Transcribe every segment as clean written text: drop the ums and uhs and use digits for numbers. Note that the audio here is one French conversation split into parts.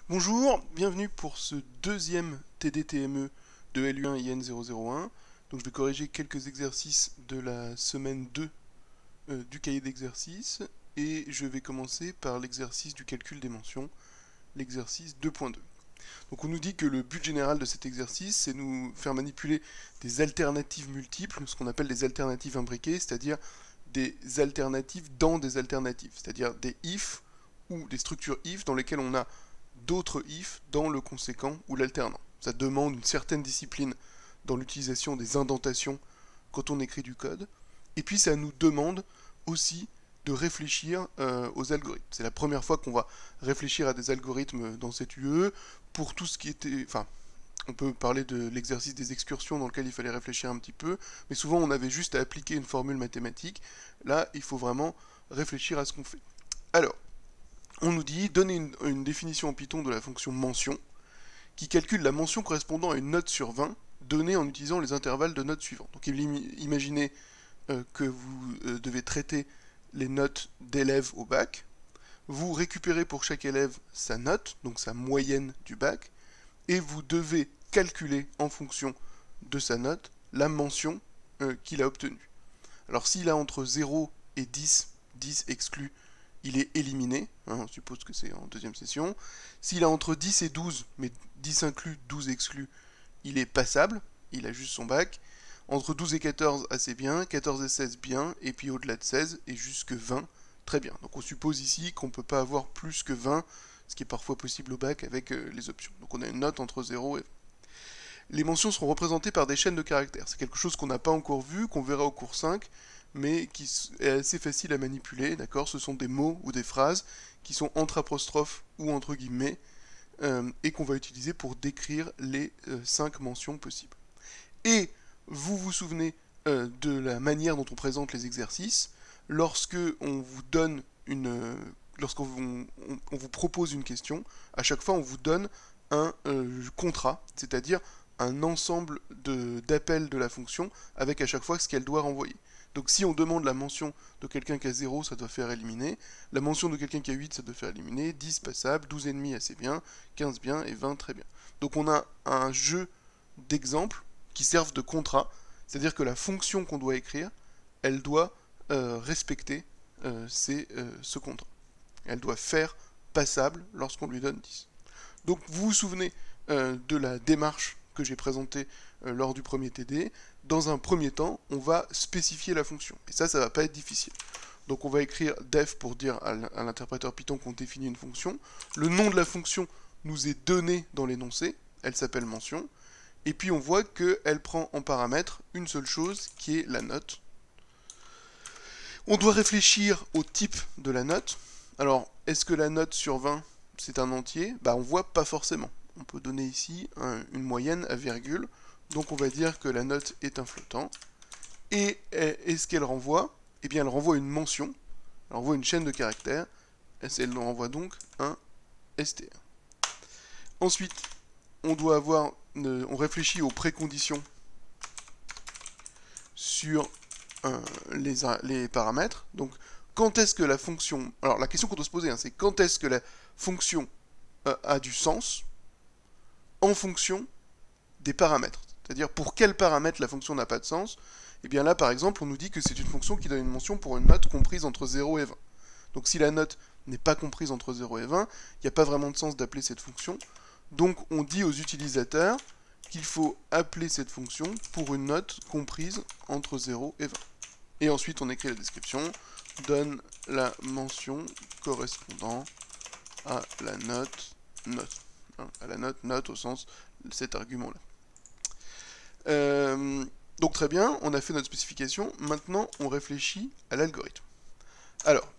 Bonjour, bienvenue pour ce deuxième TD-TME de LU1 IN001. Donc je vais corriger quelques exercices de la semaine 2 du cahier d'exercice et je vais commencer par l'exercice du calcul des mentions, l'exercice 2.2. Donc on nous dit que le but général de cet exercice, c'est nous faire manipuler des alternatives multiples, ce qu'on appelle des alternatives imbriquées, c'est-à-dire des alternatives dans des alternatives, c'est-à-dire des if ou des structures if dans lesquelles on a d'autres if dans le conséquent ou l'alternant. Ça demande une certaine discipline dans l'utilisation des indentations quand on écrit du code. Et puis ça nous demande aussi de réfléchir aux algorithmes. C'est la première fois qu'on va réfléchir à des algorithmes dans cette UE. Pour tout ce qui était... Enfin, on peut parler de l'exercice des excursions dans lequel il fallait réfléchir un petit peu, mais souvent on avait juste à appliquer une formule mathématique. Là, il faut vraiment réfléchir à ce qu'on fait. Alors, on nous dit donner une définition en Python de la fonction mention, qui calcule la mention correspondant à une note sur 20, donnée en utilisant les intervalles de notes suivants. Donc imaginez que vous devez traiter les notes d'élèves au bac, vous récupérez pour chaque élève sa note, donc sa moyenne du bac, et vous devez calculer en fonction de sa note la mention qu'il a obtenue. Alors s'il a entre 0 et 10, 10 exclu, il est éliminé, hein, on suppose que c'est en deuxième session. S'il a entre 10 et 12, mais 10 inclus, 12 exclus, il est passable, il a juste son bac. Entre 12 et 14, assez bien, 14 et 16, bien, et puis au-delà de 16, et jusque 20, très bien. Donc on suppose ici qu'on ne peut pas avoir plus que 20, ce qui est parfois possible au bac avec les options. Donc on a une note entre 0 et 20. Les mentions seront représentées par des chaînes de caractères. C'est quelque chose qu'on n'a pas encore vu, qu'on verra au cours 5, mais qui est assez facile à manipuler, d'accord? Ce sont des mots ou des phrases qui sont entre apostrophes ou entre guillemets, et qu'on va utiliser pour décrire les 5 mentions possibles. Et vous vous souvenez de la manière dont on présente les exercices. Lorsque on vous donne lorsqu'on vous propose une question, à chaque fois on vous donne un contrat, c'est-à-dire un ensemble d'appels de la fonction avec à chaque fois ce qu'elle doit renvoyer. Donc si on demande la mention de quelqu'un qui a 0, ça doit faire éliminer. La mention de quelqu'un qui a 8, ça doit faire éliminer. 10 passable, 12 et demi assez bien, 15 bien et 20 très bien. Donc on a un jeu d'exemples qui servent de contrat, c'est-à-dire que la fonction qu'on doit écrire, elle doit respecter ce contrat. Elle doit faire passable lorsqu'on lui donne 10. Donc vous vous souvenez de la démarche que j'ai présentée lors du premier TD. Dans un premier temps, on va spécifier la fonction. Et ça va pas être difficile. Donc on va écrire def pour dire à l'interpréteur Python qu'on définit une fonction. Le nom de la fonction nous est donné dans l'énoncé. Elle s'appelle mention. Et puis on voit qu'elle prend en paramètre une seule chose qui est la note. On doit réfléchir au type de la note. Alors, est-ce que la note sur 20, c'est un entier? Bah on voit pas forcément. On peut donner ici une moyenne à virgule. Donc on va dire que la note est un flottant. Et est-ce qu'elle renvoie? Eh bien elle renvoie une mention. Elle renvoie une chaîne de caractères. Elle renvoie donc un str. Ensuite, on réfléchit aux préconditions sur les paramètres. Donc, quand est-ce que la fonction... Alors, la question qu'on doit se poser, c'est quand est-ce que la fonction a du sens en fonction des paramètres. C'est-à-dire, pour quel paramètre la fonction n'a pas de sens? Et bien là, par exemple, on nous dit que c'est une fonction qui donne une mention pour une note comprise entre 0 et 20. Donc, si la note n'est pas comprise entre 0 et 20, il n'y a pas vraiment de sens d'appeler cette fonction. Donc, on dit aux utilisateurs qu'il faut appeler cette fonction pour une note comprise entre 0 et 20. Et ensuite, on écrit la description, donne la mention correspondant à la note, à la note au sens de cet argument-là. Donc très bien, on a fait notre spécification, maintenant on réfléchit à l'algorithme. Alors,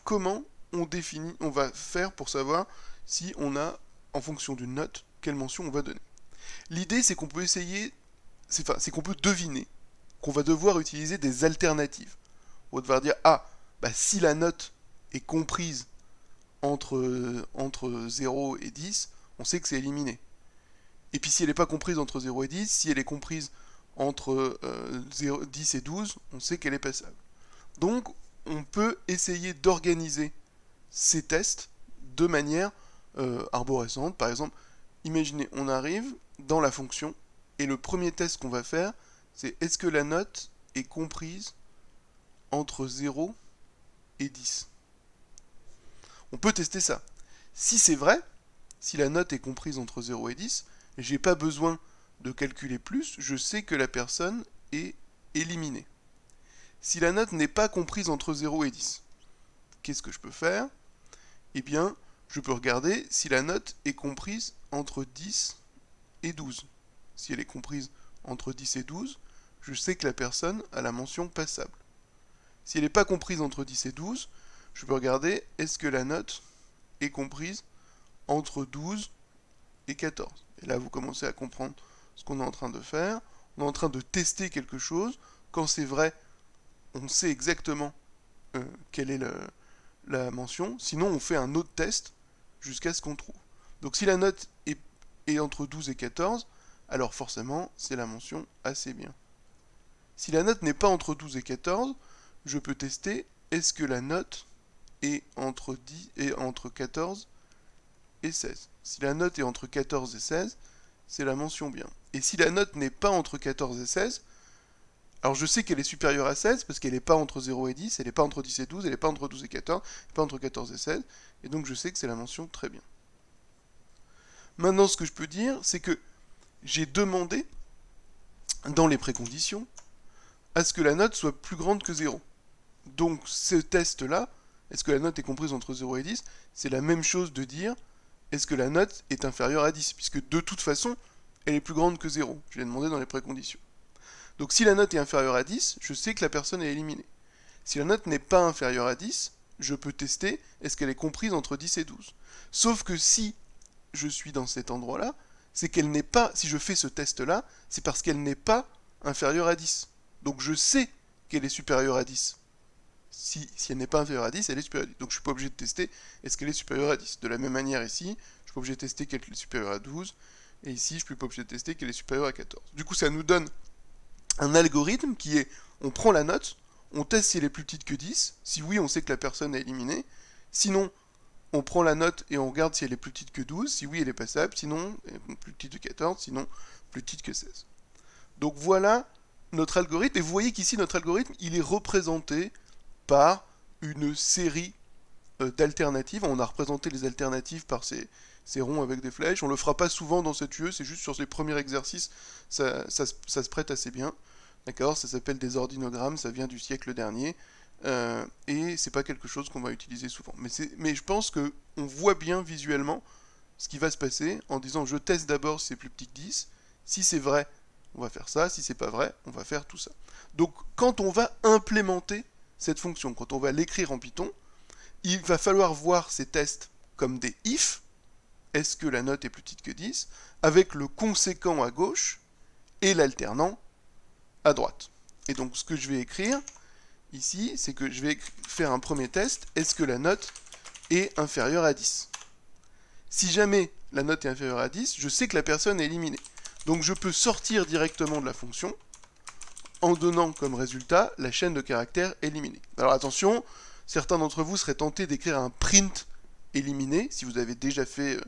comment on va faire pour savoir si on a, en fonction d'une note, quelle mention on va donner? L'idée c'est qu'on peut essayer, c'est qu'on peut deviner qu'on va devoir utiliser des alternatives. On va devoir dire, ah, bah, si la note est comprise entre 0 et 10, on sait que c'est éliminé. Et puis si elle n'est pas comprise entre 0 et 10, si elle est comprise entre 10 et 12, on sait qu'elle est passable. Donc on peut essayer d'organiser ces tests de manière arborescentes. Par exemple, imaginez, on arrive dans la fonction, et le premier test qu'on va faire, c'est est-ce que la note est comprise entre 0 et 10. On peut tester ça. Si c'est vrai, si la note est comprise entre 0 et 10, j'ai pas besoin de calculer plus, je sais que la personne est éliminée. Si la note n'est pas comprise entre 0 et 10, qu'est-ce que je peux faire? Eh bien, je peux regarder si la note est comprise entre 10 et 12. Si elle est comprise entre 10 et 12, je sais que la personne a la mention passable. Si elle n'est pas comprise entre 10 et 12, je peux regarder est-ce que la note est comprise entre 12 et 14. Et là, vous commencez à comprendre ce qu'on est en train de faire. On est en train de tester quelque chose. Quand c'est vrai, on sait exactement quelle est la mention. Sinon, on fait un autre test jusqu'à ce qu'on trouve. Donc si la note est entre 12 et 14, alors forcément, c'est la mention assez bien. Si la note n'est pas entre 12 et 14, je peux tester est-ce que la note est entre 14 et 16. Si la note est entre 14 et 16, c'est la mention bien. Et si la note n'est pas entre 14 et 16, alors je sais qu'elle est supérieure à 16 parce qu'elle n'est pas entre 0 et 10, elle n'est pas entre 10 et 12, elle n'est pas entre 12 et 14, elle n'est pas entre 14 et 16, et donc je sais que c'est la mention très bien. Maintenant, ce que je peux dire, c'est que j'ai demandé, dans les préconditions, à ce que la note soit plus grande que 0. Donc ce test-là, est-ce que la note est comprise entre 0 et 10, c'est la même chose de dire est-ce que la note est inférieure à 10, puisque de toute façon, elle est plus grande que 0. Je l'ai demandé dans les préconditions. Donc si la note est inférieure à 10, je sais que la personne est éliminée. Si la note n'est pas inférieure à 10, je peux tester est-ce qu'elle est comprise entre 10 et 12. Sauf que si je suis dans cet endroit-là, c'est qu'elle n'est pas, si je fais ce test-là, c'est parce qu'elle n'est pas inférieure à 10. Donc je sais qu'elle est supérieure à 10. Si elle n'est pas inférieure à 10, elle est supérieure à 10. Donc je ne suis pas obligé de tester est-ce qu'elle est supérieure à 10. De la même manière ici, je ne suis pas obligé de tester qu'elle est supérieure à 12. Et ici, je ne suis pas obligé de tester qu'elle est supérieure à 14. Du coup, ça nous donne un algorithme qui est, on prend la note, on teste si elle est plus petite que 10. Si oui, on sait que la personne est éliminée. Sinon, on prend la note et on regarde si elle est plus petite que 12. Si oui, elle est passable. Sinon, elle est plus petite que 14. Sinon, plus petite que 16. Donc voilà notre algorithme. Et vous voyez qu'ici, notre algorithme, il est représenté par une série d'alternatives. On a représenté les alternatives par ces ronds avec des flèches. On ne le fera pas souvent dans cette UE, c'est juste sur ces premiers exercices, ça se prête assez bien. D'accord, ça s'appelle des ordinogrammes, ça vient du siècle dernier. Et c'est pas quelque chose qu'on va utiliser souvent. Mais je pense qu'on voit bien visuellement ce qui va se passer en disant je teste d'abord si c'est plus petit que 10. Si c'est vrai, on va faire ça. Si c'est pas vrai, on va faire tout ça. Donc quand on va implémenter cette fonction, quand on va l'écrire en Python, il va falloir voir ces tests comme des if, est-ce que la note est plus petite que 10, avec le conséquent à gauche et l'alternant à droite. Et donc ce que je vais écrire ici, c'est que je vais faire un premier test, est-ce que la note est inférieure à 10. Si jamais la note est inférieure à 10, je sais que la personne est éliminée. Donc je peux sortir directement de la fonction en donnant comme résultat la chaîne de caractères éliminée. Alors attention, certains d'entre vous seraient tentés d'écrire un print éliminé, si vous avez déjà fait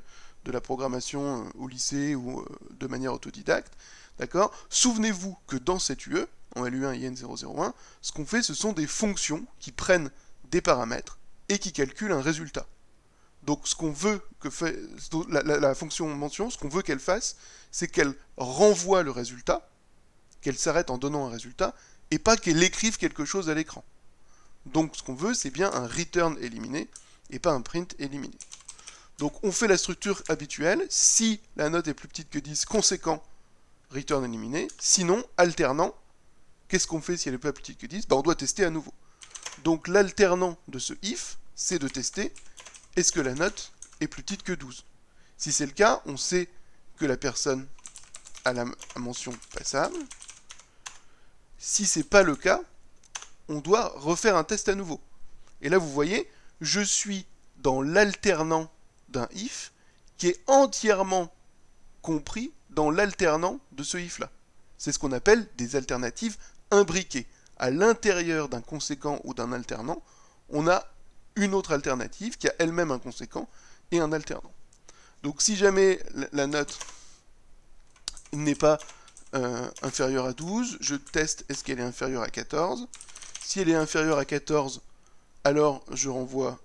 de la programmation au lycée ou de manière autodidacte. D'accord ? Souvenez-vous que dans cette UE, en LU1 et IN001, ce qu'on fait, ce sont des fonctions qui prennent des paramètres et qui calculent un résultat. Donc ce qu'on veut que fait la fonction mention, ce qu'on veut qu'elle fasse, c'est qu'elle renvoie le résultat, qu'elle s'arrête en donnant un résultat, et pas qu'elle écrive quelque chose à l'écran. Donc ce qu'on veut, c'est bien un return éliminé, et pas un print éliminé. Donc on fait la structure habituelle, si la note est plus petite que 10, conséquent, return éliminé, sinon, alternant, qu'est-ce qu'on fait si elle est pas plus petite que 10 ? On doit tester à nouveau. Donc l'alternant de ce if, c'est de tester, est-ce que la note est plus petite que 12 ? Si c'est le cas, on sait que la personne a la mention passable. Si c'est pas le cas, on doit refaire un test à nouveau. Et là, vous voyez, je suis dans l'alternant d'un if qui est entièrement compris dans l'alternant de ce if-là. C'est ce qu'on appelle des alternatives imbriquées. À l'intérieur d'un conséquent ou d'un alternant, on a une autre alternative qui a elle-même un conséquent et un alternant. Donc si jamais la note n'est pas inférieure à 12, je teste est-ce qu'elle est inférieure à 14. Si elle est inférieure à 14, alors je renvoie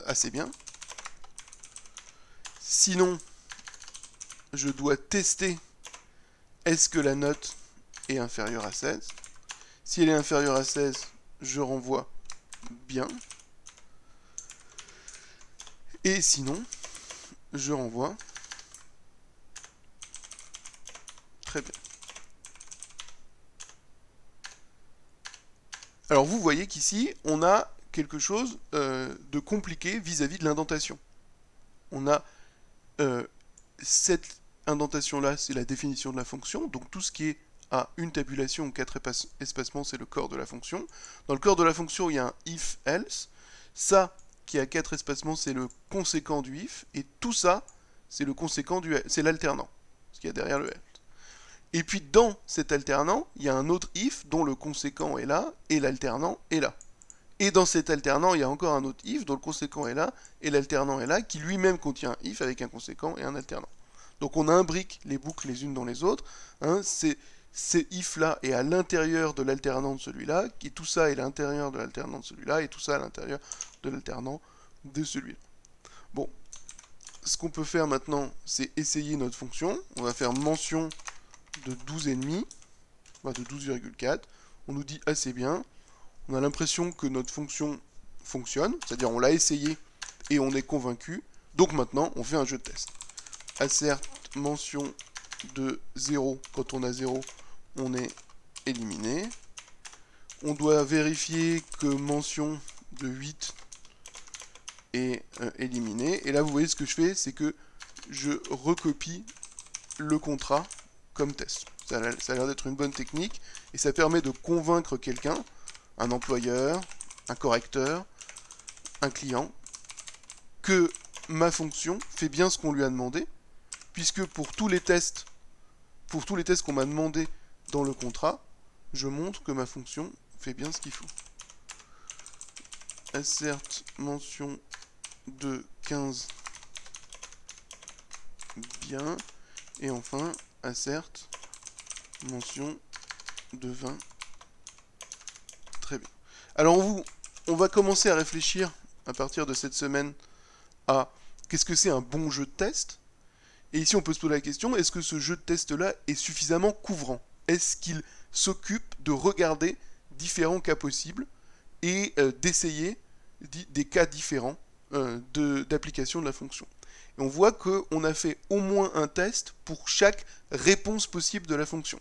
assez bien. Sinon, je dois tester est-ce que la note est inférieure à 16. Si elle est inférieure à 16, je renvoie bien. Et sinon, je renvoie très bien. Alors vous voyez qu'ici, on a quelque chose de compliqué vis-à-vis de l'indentation. On a cette indentation-là, c'est la définition de la fonction, donc tout ce qui est à une tabulation ou 4 espacements, c'est le corps de la fonction. Dans le corps de la fonction, il y a un if, else. Ça, qui a 4 espacements, c'est le conséquent du if, et tout ça, c'est le conséquent du c'est l'alternant, ce qu'il y a derrière le else. Et puis dans cet alternant, il y a un autre if dont le conséquent est là, et l'alternant est là. Et dans cet alternant, il y a encore un autre if dont le conséquent est là, et l'alternant est là, qui lui-même contient un if avec un conséquent et un alternant. Donc on imbrique les boucles les unes dans les autres. Hein, ces if-là est à l'intérieur de l'alternant de celui-là, et tout ça est à l'intérieur de l'alternant de celui-là, et tout ça à l'intérieur de l'alternant de celui-là. Bon, ce qu'on peut faire maintenant, c'est essayer notre fonction. On va faire mention de 12,5, enfin de 12,4. On nous dit assez bien. On a l'impression que notre fonction fonctionne, c'est-à-dire on l'a essayé et on est convaincu. Donc maintenant, on fait un jeu de test. Assert mention de 0, quand on a 0, on est éliminé. On doit vérifier que mention de 8 est éliminé. Et là, vous voyez ce que je fais, c'est que je recopie le contrat comme test. Ça a l'air d'être une bonne technique, et ça permet de convaincre quelqu'un, un employeur, un correcteur, un client, que ma fonction fait bien ce qu'on lui a demandé, puisque pour tous les tests qu'on m'a demandé dans le contrat, je montre que ma fonction fait bien ce qu'il faut. Assert mention de 15 bien, et enfin assert mention de 20 très bien. Alors on va commencer à réfléchir à partir de cette semaine à qu'est-ce que c'est un bon jeu de test. Et ici on peut se poser la question, est-ce que ce jeu de test là est suffisamment couvrant? Est-ce qu'il s'occupe de regarder différents cas possibles et d'essayer des cas différents d'application de la fonction? Et on voit qu'on a fait au moins un test pour chaque réponse possible de la fonction.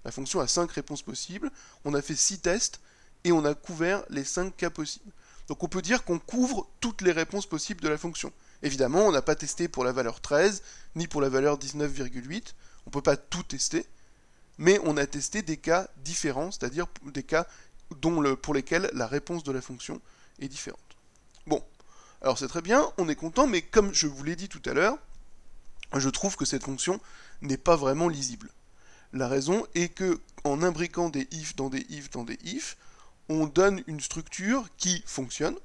La fonction a 5 réponses possibles, on a fait 6 tests et on a couvert les 5 cas possibles. Donc on peut dire qu'on couvre toutes les réponses possibles de la fonction. Évidemment, on n'a pas testé pour la valeur 13, ni pour la valeur 19,8, on ne peut pas tout tester, mais on a testé des cas différents, c'est-à-dire des cas pour lesquels la réponse de la fonction est différente. Bon, alors c'est très bien, on est content, mais comme je vous l'ai dit tout à l'heure, je trouve que cette fonction n'est pas vraiment lisible. La raison est que en imbriquant des if dans des if dans des if, on donne une structure qui fonctionne,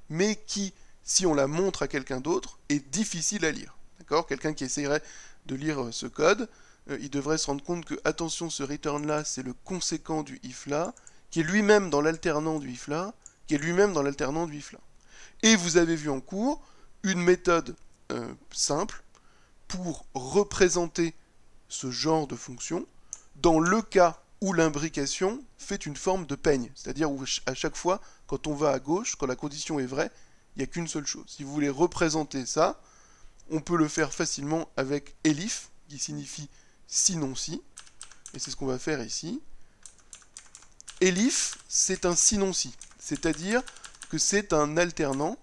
mais qui, si on la montre à quelqu'un d'autre, est difficile à lire. D'accord ? Quelqu'un qui essayerait de lire ce code, il devrait se rendre compte que, attention, ce return là, c'est le conséquent du if là, qui est lui-même dans l'alternant du if là, qui est lui-même dans l'alternant du if là. Et vous avez vu en cours une méthode simple pour représenter ce genre de fonction dans le cas où l'imbrication fait une forme de peigne, c'est-à-dire où à chaque fois, quand on va à gauche, quand la condition est vraie, il n'y a qu'une seule chose. Si vous voulez représenter ça, on peut le faire facilement avec elif, qui signifie sinon si, et c'est ce qu'on va faire ici. Elif, c'est un sinon si, c'est-à-dire que c'est un alternant.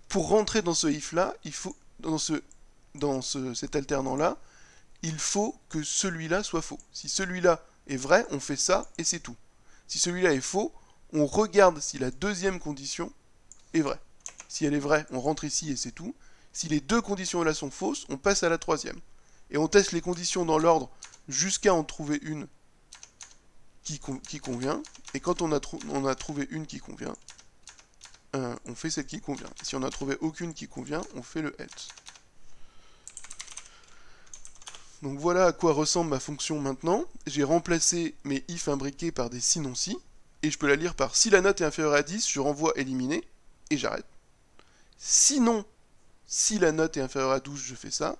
Pour rentrer dans ce if-là, il faut cet alternant-là, il faut que celui-là soit faux. Si celui-là est vrai, on fait ça et c'est tout. Si celui-là est faux, on regarde si la deuxième condition est vraie. Si elle est vraie, on rentre ici et c'est tout. Si les deux conditions-là sont fausses, on passe à la troisième. Et on teste les conditions dans l'ordre jusqu'à en trouver une qui convient. Et quand on a trouvé une qui convient, on fait celle qui convient. Si on n'a trouvé aucune qui convient, on fait le else. Donc voilà à quoi ressemble ma fonction maintenant. J'ai remplacé mes if imbriqués par des sinon si, et je peux la lire par si la note est inférieure à 10, je renvoie éliminer, et j'arrête. Sinon, si la note est inférieure à 12, je fais ça.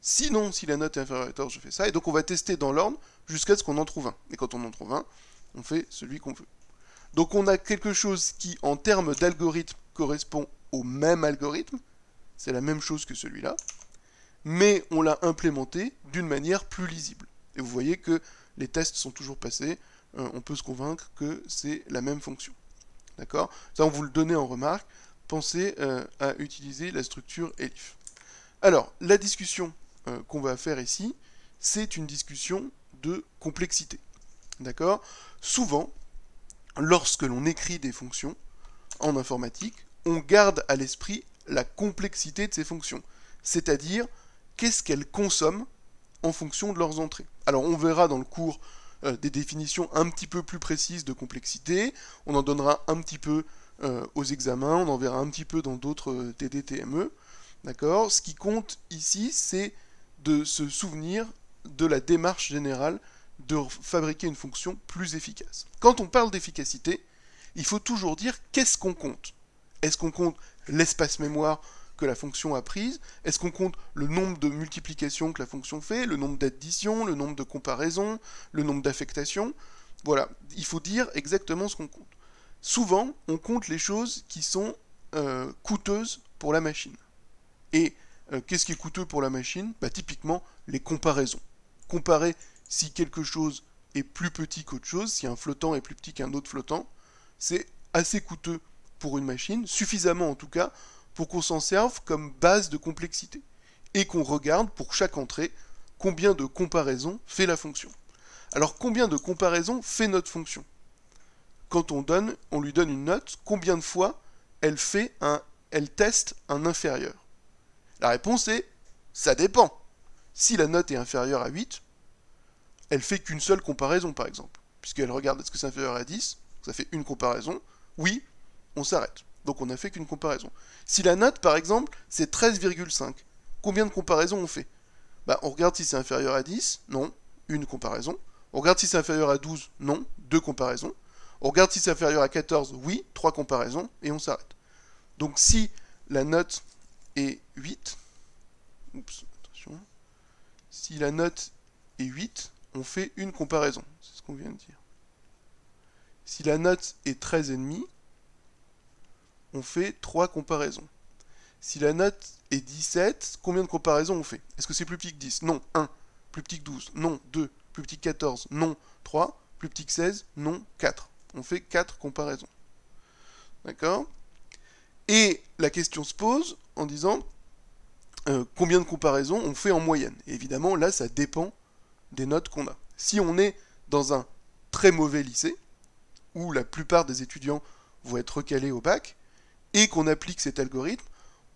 Sinon, si la note est inférieure à 14, je fais ça. Et donc on va tester dans l'ordre jusqu'à ce qu'on en trouve un. Et quand on en trouve un, on fait celui qu'on veut. Donc on a quelque chose qui, en termes d'algorithme, correspond au même algorithme. C'est la même chose que celui-là. Mais on l'a implémenté d'une manière plus lisible. Et vous voyez que les tests sont toujours passés. On peut se convaincre que c'est la même fonction. D'accord? Ça, on vous le donnait en remarque. Pensez à utiliser la structure elif. Alors, la discussion qu'on va faire ici, c'est une discussion de complexité. D'accord? Souvent, lorsque l'on écrit des fonctions en informatique, on garde à l'esprit la complexité de ces fonctions. C'est-à-dire, qu'est-ce qu'elles consomment en fonction de leurs entrées. Alors, on verra dans le cours des définitions un petit peu plus précises de complexité. On en donnera un petit peu aux examens, on en verra un petit peu dans d'autres TD-TME. D'accord? Ce qui compte ici, c'est de se souvenir de la démarche générale de fabriquer une fonction plus efficace. Quand on parle d'efficacité, il faut toujours dire qu'est-ce qu'on compte. Est-ce qu'on compte l'espace mémoire que la fonction a prise? Est-ce qu'on compte le nombre de multiplications que la fonction fait, le nombre d'additions, le nombre de comparaisons, le nombre d'affectations? Voilà, il faut dire exactement ce qu'on compte. Souvent, on compte les choses qui sont coûteuses pour la machine. Et qu'est-ce qui est coûteux pour la machine? Typiquement, les comparaisons. Comparer si quelque chose est plus petit qu'autre chose, si un flottant est plus petit qu'un autre flottant, c'est assez coûteux pour une machine, suffisamment en tout cas, pour qu'on s'en serve comme base de complexité. Et qu'on regarde pour chaque entrée combien de comparaisons fait la fonction. Alors combien de comparaisons fait notre fonction? Quand on lui donne une note, combien de fois elle teste un inférieur? La réponse est, ça dépend. Si la note est inférieure à 8, elle fait qu'une seule comparaison, par exemple. Puisqu'elle regarde est-ce que c'est inférieur à 10, ça fait une comparaison. Oui, on s'arrête. Donc on n'a fait qu'une comparaison. Si la note, par exemple, c'est 13,5, combien de comparaisons on fait? On regarde si c'est inférieur à 10, non, une comparaison. On regarde si c'est inférieur à 12, non, deux comparaisons. On regarde si c'est inférieur à 14, oui, trois comparaisons, et on s'arrête. Donc si la note est 8, attention, si la note est 8, on fait une comparaison, c'est ce qu'on vient de dire. Si la note est 13,5, on fait 3 comparaisons. Si la note est 17, combien de comparaisons on fait? Est-ce que c'est plus petit que 10? Non. 1. Plus petit que 12? Non. 2. Plus petit que 14? Non. 3. Plus petit que 16? Non. 4. On fait 4 comparaisons. D'accord? Et la question se pose en disant combien de comparaisons on fait en moyenne. Et évidemment, là, ça dépend des notes qu'on a. Si on est dans un très mauvais lycée, où la plupart des étudiants vont être recalés au bac, et qu'on applique cet algorithme,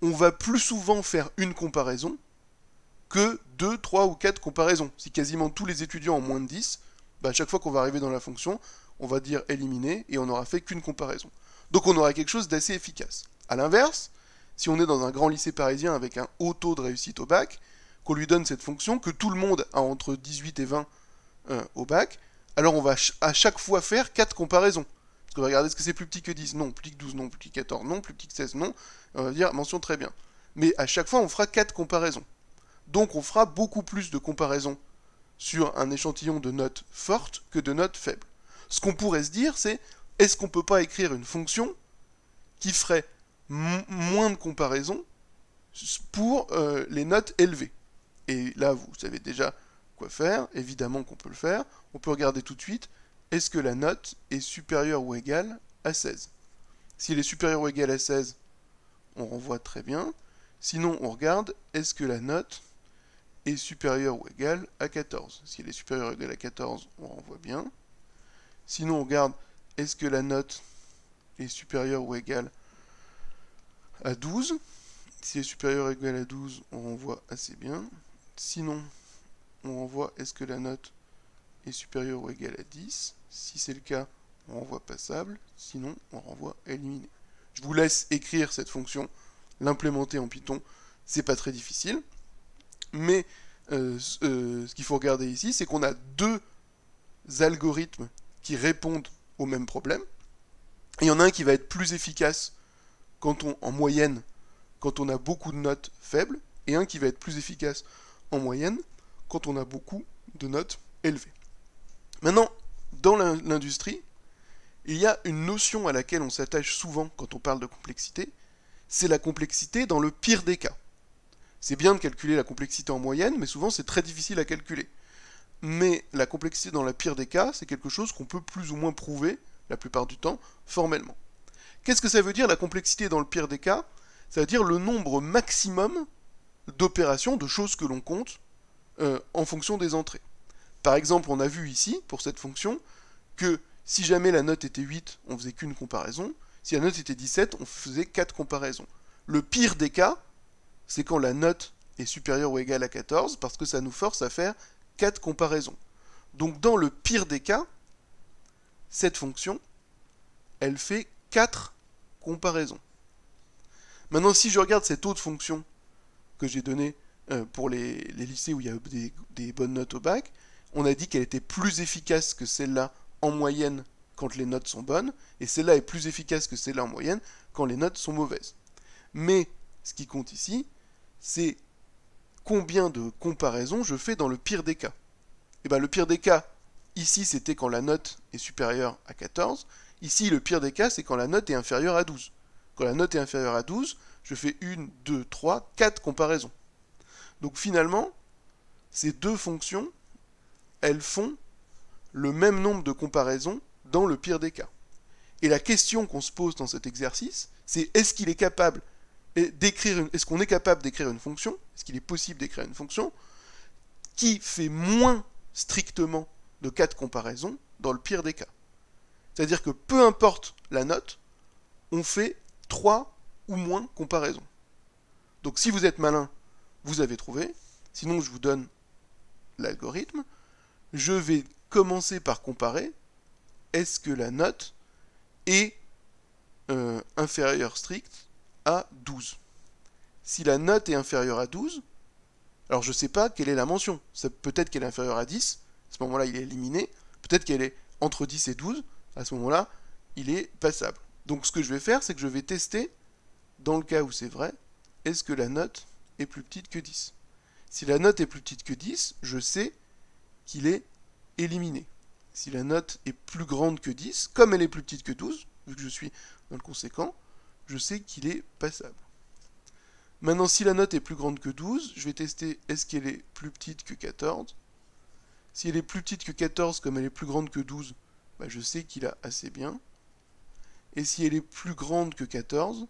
on va plus souvent faire une comparaison que 2, 3 ou 4 comparaisons. Si quasiment tous les étudiants ont moins de 10, à chaque fois qu'on va arriver dans la fonction, on va dire éliminer et on n'aura fait qu'une comparaison. Donc on aura quelque chose d'assez efficace. A l'inverse, si on est dans un grand lycée parisien avec un haut taux de réussite au bac, qu'on lui donne cette fonction, que tout le monde a entre 18 et 20 au bac, alors on va à chaque fois faire 4 comparaisons. Parce qu'on va regarder, est-ce que c'est plus petit que 10? Non. Plus petit que 12? Non. Plus petit que 14? Non. Plus petit que 16? Non. On va dire mention très bien. Mais à chaque fois, on fera 4 comparaisons. Donc on fera beaucoup plus de comparaisons sur un échantillon de notes fortes que de notes faibles. Ce qu'on pourrait se dire, c'est, est-ce qu'on ne peut pas écrire une fonction qui ferait moins de comparaisons pour les notes élevées? Et là, vous savez déjà quoi faire. Évidemment qu'on peut le faire. On peut regarder tout de suite. Est-ce que la note est supérieure ou égale à 16? Si elle est supérieure ou égale à 16, on renvoie très bien. Sinon, on regarde, est-ce que la note est supérieure ou égale à 14? Si elle est supérieure ou égale à 14, on renvoie bien. Sinon, on regarde, est-ce que la note est supérieure ou égale à 12? Si elle est supérieure ou égale à 12, on renvoie assez bien. Sinon, on renvoie, est-ce que la note est supérieure ou égale à 10? Si c'est le cas, on renvoie passable. Sinon, on renvoie éliminé. Je vous laisse écrire cette fonction, l'implémenter en Python, c'est pas très difficile. Mais ce qu'il faut regarder ici, c'est qu'on a deux algorithmes qui répondent au même problème. Et il y en a un qui va être plus efficace en moyenne, quand on a beaucoup de notes faibles, et un qui va être plus efficace en moyenne quand on a beaucoup de notes élevées. Maintenant, dans l'industrie, il y a une notion à laquelle on s'attache souvent quand on parle de complexité, c'est la complexité dans le pire des cas. C'est bien de calculer la complexité en moyenne, mais souvent c'est très difficile à calculer. Mais la complexité dans le pire des cas, c'est quelque chose qu'on peut plus ou moins prouver, la plupart du temps, formellement. Qu'est-ce que ça veut dire la complexité dans le pire des cas? Ça veut dire le nombre maximum d'opérations, de choses que l'on compte en fonction des entrées. Par exemple, on a vu ici, pour cette fonction, que si jamais la note était 8, on faisait qu'une comparaison. Si la note était 17, on faisait 4 comparaisons. Le pire des cas, c'est quand la note est supérieure ou égale à 14, parce que ça nous force à faire 4 comparaisons. Donc dans le pire des cas, cette fonction, elle fait 4 comparaisons. Maintenant, si je regarde cette autre fonction que j'ai donnée pour les lycées où il y a des bonnes notes au bac, on a dit qu'elle était plus efficace que celle-là en moyenne quand les notes sont bonnes, et celle-là est plus efficace que celle-là en moyenne quand les notes sont mauvaises. Mais ce qui compte ici, c'est combien de comparaisons je fais dans le pire des cas. Et bien le pire des cas, ici c'était quand la note est supérieure à 14, ici le pire des cas c'est quand la note est inférieure à 12. Quand la note est inférieure à 12, je fais 1, 2, 3, 4 comparaisons. Donc finalement, ces deux fonctions, elles font le même nombre de comparaisons dans le pire des cas. Et la question qu'on se pose dans cet exercice, c'est est-ce qu'on est capable d'écrire une fonction, est-ce qu'il est possible d'écrire une fonction qui fait moins strictement de 4 comparaisons dans le pire des cas. C'est-à-dire que peu importe la note, on fait 3 ou moins comparaisons. Donc si vous êtes malin, vous avez trouvé. Sinon, je vous donne l'algorithme. Je vais commencer par comparer. Est-ce que la note est inférieure stricte à 12? Si la note est inférieure à 12, alors je ne sais pas quelle est la mention. Peut-être qu'elle est inférieure à 10, à ce moment-là il est éliminé. Peut-être qu'elle est entre 10 et 12, à ce moment-là il est passable. Donc ce que je vais faire, c'est que je vais tester, dans le cas où c'est vrai, est-ce que la note est plus petite que 10? Si la note est plus petite que 10, je sais qu'il est éliminé. Si la note est plus grande que 10, comme elle est plus petite que 12, vu que je suis dans le conséquent, je sais qu'il est passable. Maintenant, si la note est plus grande que 12, je vais tester est-ce qu'elle est plus petite que 14. Si elle est plus petite que 14, comme elle est plus grande que 12, bah je sais qu'il a assez bien. Et si elle est plus grande que 14,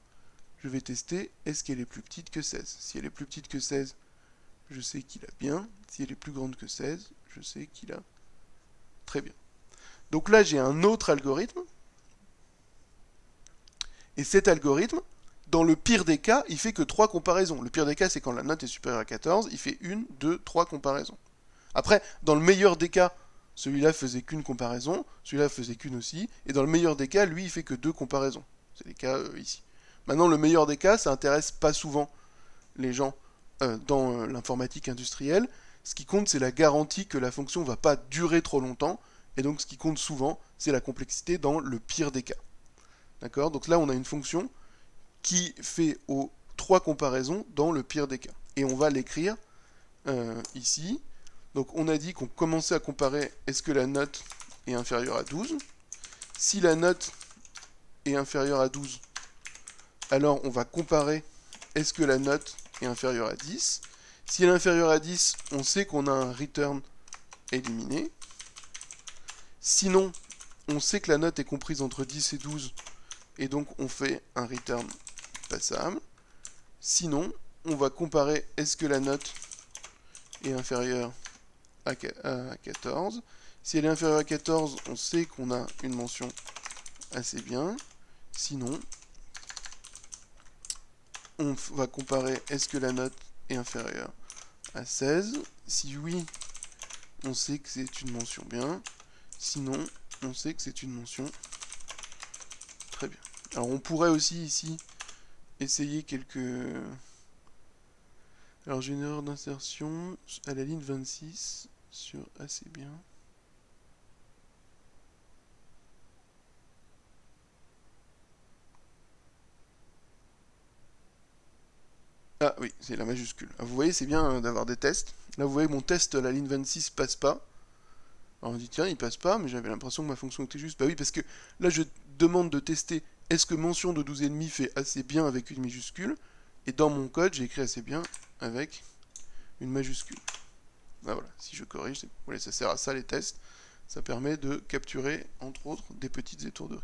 je vais tester est-ce qu'elle est plus petite que 16. Si elle est plus petite que 16, je sais qu'il a bien. Si elle est plus grande que 16, je sais qu'il a très bien. Donc là, j'ai un autre algorithme. Et cet algorithme, dans le pire des cas, il fait que 3 comparaisons. Le pire des cas, c'est quand la note est supérieure à 14, il fait 1, 2, 3 comparaisons. Après, dans le meilleur des cas, celui-là faisait qu'une comparaison, celui-là faisait qu'une aussi, et dans le meilleur des cas, lui, il fait que 2 comparaisons. C'est les cas ici. Maintenant, le meilleur des cas, ça intéresse pas souvent les gens dans l'informatique industrielle. Ce qui compte, c'est la garantie que la fonction ne va pas durer trop longtemps, et donc ce qui compte souvent, c'est la complexité dans le pire des cas. D'accord? Donc là, on a une fonction qui fait aux 3 comparaisons dans le pire des cas. Et on va l'écrire ici. Donc on a dit qu'on commençait à comparer est-ce que la note est inférieure à 12. Si la note est inférieure à 12, alors on va comparer est-ce que la note est inférieure à 10. Si elle est inférieure à 10, on sait qu'on a un return éliminé. Sinon, on sait que la note est comprise entre 10 et 12, et donc on fait un return passable. Sinon, on va comparer est-ce que la note est inférieure à 14. Si elle est inférieure à 14, on sait qu'on a une mention assez bien. Sinon, on va comparer est-ce que la note est inférieure à 16. Si oui, on sait que c'est une mention bien. Sinon, on sait que c'est une mention très bien. Alors on pourrait aussi ici essayer quelques... Alors j'ai une erreur d'insertion à la ligne 26 sur assez bien. Ah oui, c'est la majuscule. Ah, vous voyez, c'est bien d'avoir des tests. Là, vous voyez, mon test à la ligne 26 passe pas. Alors on dit, tiens, il passe pas, mais j'avais l'impression que ma fonction était juste. Bah oui, parce que là, je demande de tester est-ce que mention de 12,5 fait assez bien avec une majuscule. Et dans mon code, j'ai écrit assez bien avec une majuscule. Bah voilà, si je corrige, voilà, ça sert à ça les tests. Ça permet de capturer, entre autres, des petites étourderies.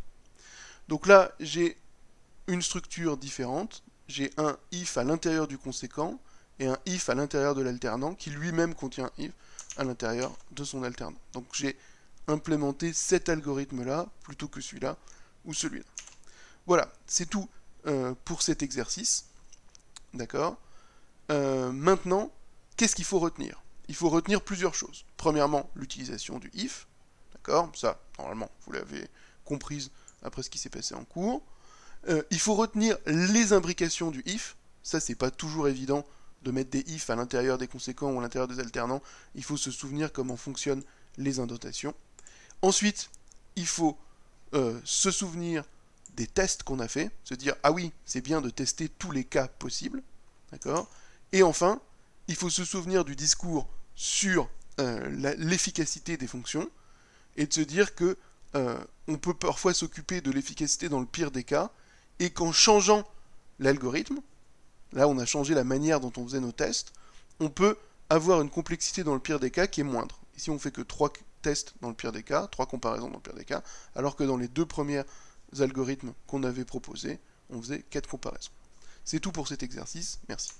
Donc là, j'ai une structure différente. J'ai un if à l'intérieur du conséquent et un if à l'intérieur de l'alternant qui lui-même contient if à l'intérieur de son alternant. Donc j'ai implémenté cet algorithme-là plutôt que celui-là ou celui-là. Voilà, c'est tout pour cet exercice. D'accord. Maintenant, qu'est-ce qu'il faut retenir? Il faut retenir plusieurs choses. Premièrement, l'utilisation du if. D'accord. Ça, normalement, vous l'avez comprise après ce qui s'est passé en cours. Il faut retenir les imbrications du if. Ça, c'est pas toujours évident de mettre des if à l'intérieur des conséquents ou à l'intérieur des alternants. Il faut se souvenir comment fonctionnent les indentations. Ensuite, il faut se souvenir des tests qu'on a fait, se dire ah oui, c'est bien de tester tous les cas possibles, d'accord. Et enfin, il faut se souvenir du discours sur l'efficacité des fonctions et de se dire que on peut parfois s'occuper de l'efficacité dans le pire des cas et qu'en changeant l'algorithme, là on a changé la manière dont on faisait nos tests, on peut avoir une complexité dans le pire des cas qui est moindre. Ici on fait que 3 tests dans le pire des cas, 3 comparaisons dans le pire des cas, alors que dans les 2 premiers algorithmes qu'on avait proposés, on faisait 4 comparaisons. C'est tout pour cet exercice, merci.